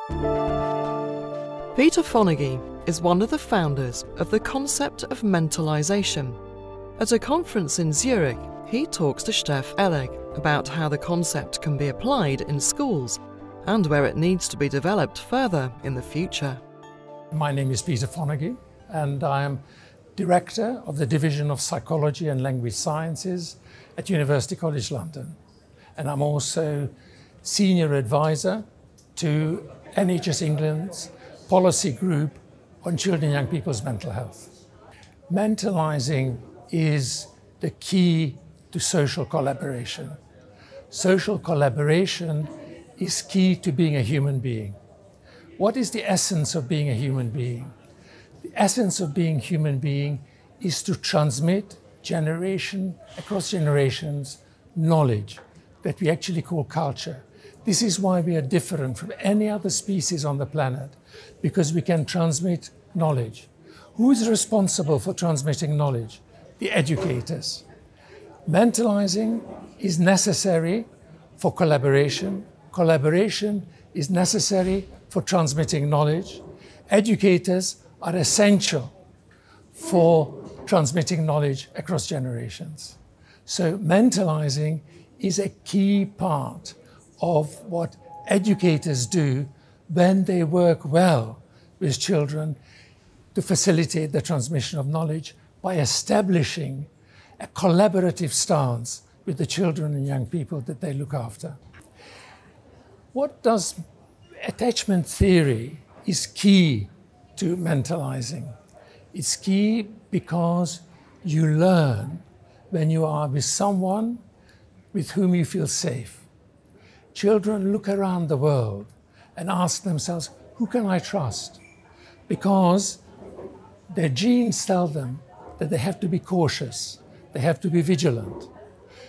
Peter Fonagy is one of the founders of the concept of mentalization. At a conference in Zürich, he talks to Steph Elleg about how the concept can be applied in schools and where it needs to be developed further in the future. My name is Peter Fonagy and I am Director of the Division of Psychology and Language Sciences at University College London. And I'm also Senior Advisor to NHS England's policy group on children and young people's mental health. Mentalizing is the key to social collaboration. Social collaboration is key to being a human being. What is the essence of being a human being? The essence of being a human being is to transmit generation across generations knowledge that we actually call culture. This is why we are different from any other species on the planet, because we can transmit knowledge. Who is responsible for transmitting knowledge? The educators. Mentalizing is necessary for collaboration. Collaboration is necessary for transmitting knowledge. Educators are essential for transmitting knowledge across generations. So mentalizing is a key part of what educators do when they work well with children to facilitate the transmission of knowledge by establishing a collaborative stance with the children and young people that they look after. What does attachment theory is key to mentalizing? It's key because you learn when you are with someone with whom you feel safe. Children look around the world and ask themselves, who can I trust? Because their genes tell them that they have to be cautious, they have to be vigilant.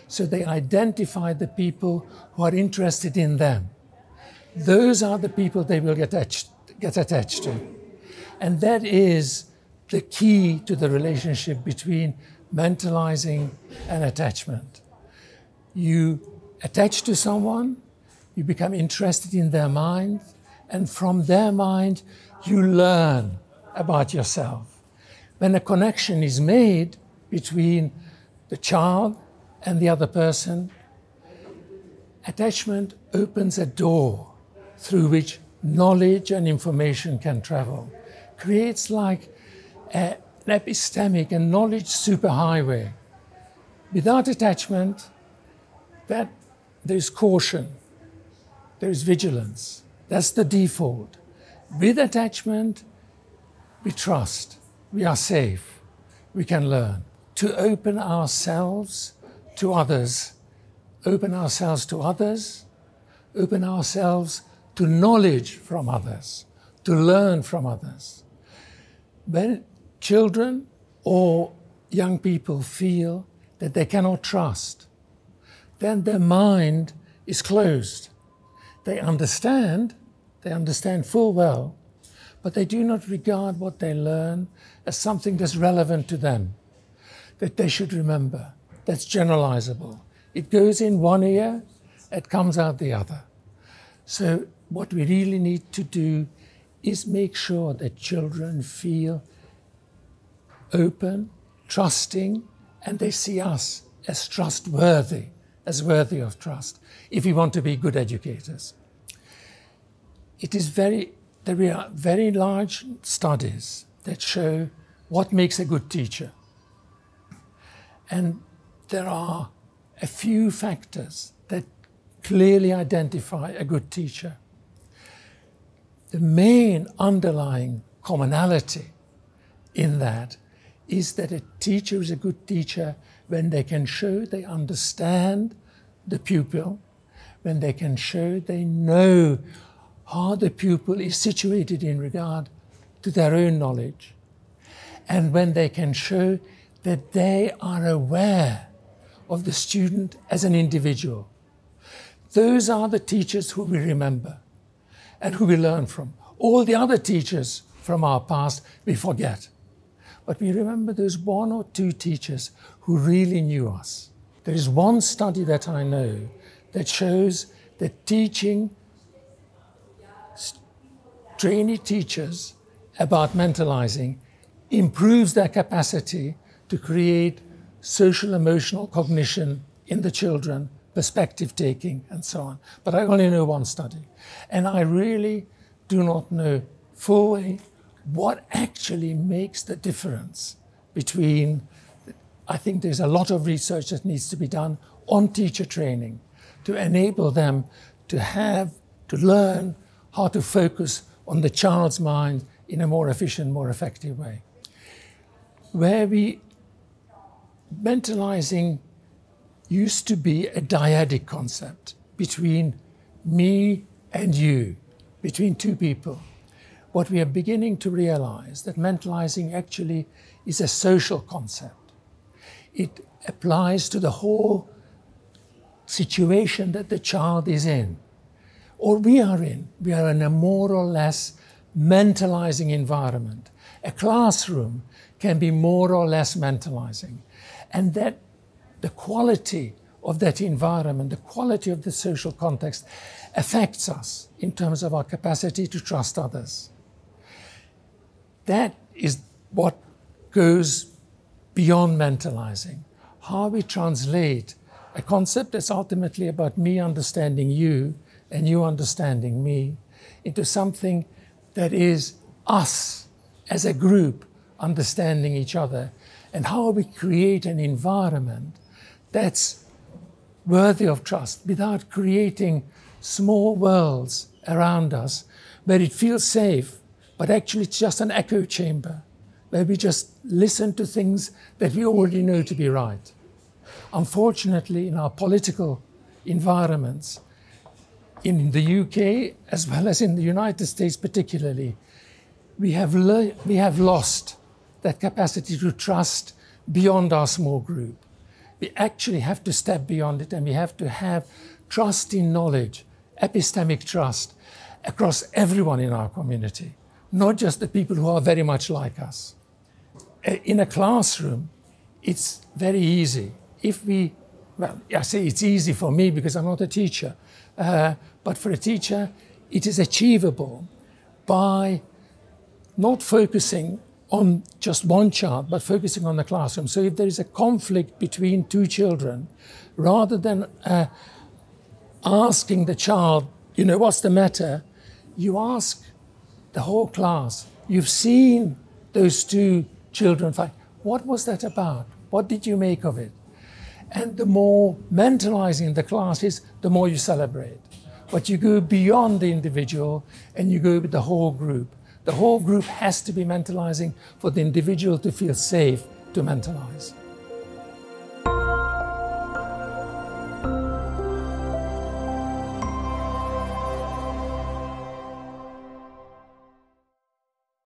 So they identify the people who are interested in them. Those are the people they will get attached to. And that is the key to the relationship between mentalizing and attachment. You attach to someone, you become interested in their mind, and from their mind, you learn about yourself. When a connection is made between the child and the other person, attachment opens a door through which knowledge and information can travel. Creates like an epistemic and knowledge superhighway. Without attachment, there is caution, there is vigilance. That's the default. With attachment, we trust, we are safe, we can learn. To open ourselves to others, open ourselves to others, open ourselves to knowledge from others, to learn from others. When children or young people feel that they cannot trust, then their mind is closed. They understand full well, but they do not regard what they learn as something that's relevant to them, that they should remember, that's generalizable. It goes in one ear, it comes out the other. So what we really need to do is make sure that children feel open, trusting, and they see us as trustworthy, as worthy of trust, if we want to be good educators. There are very large studies that show what makes a good teacher. And there are a few factors that clearly identify a good teacher. The main underlying commonality in that is that a teacher is a good teacher when they can show they understand the pupil, when they can show they know how the pupil is situated in regard to their own knowledge, and when they can show that they are aware of the student as an individual. Those are the teachers who we remember and who we learn from. All the other teachers from our past we forget. But we remember those one or two teachers who really knew us. There is one study that I know that shows that teaching trainee teachers about mentalizing improves their capacity to create social emotional cognition in the children, perspective taking and so on. But I only know one study. And I really do not know fully what actually makes the difference between, I think there's a lot of research that needs to be done on teacher training to enable them to learn how to focus on the child's mind in a more efficient, more effective way. Mentalizing used to be a dyadic concept between me and you, between two people. What we are beginning to realize that mentalizing actually is a social concept. It applies to the whole situation that the child is in, or we are in. We are in a more or less mentalizing environment. A classroom can be more or less mentalizing. And that the quality of that environment, the quality of the social context affects us in terms of our capacity to trust others. That is what goes beyond mentalizing. How we translate a concept that's ultimately about me understanding you and you understanding me into something that is us as a group understanding each other, and how we create an environment that's worthy of trust without creating small worlds around us where it feels safe, but actually it's just an echo chamber where we just listen to things that we already know to be right. Unfortunately, in our political environments, in the UK as well as in the United States particularly, we have lost that capacity to trust beyond our small group. We actually have to step beyond it, and we have to have trust in knowledge, epistemic trust, across everyone in our community, not just the people who are very much like us. In a classroom, it's very easy. I say it's easy for me because I'm not a teacher, but for a teacher, it is achievable by not focusing on just one child, but focusing on the classroom. So if there is a conflict between two children, rather than asking the child, what's the matter, you ask the whole class. You've seen those two children fight. What was that about? What did you make of it? And the more mentalizing the class is, the more you celebrate. But you go beyond the individual and you go with the whole group. The whole group has to be mentalizing for the individual to feel safe to mentalize.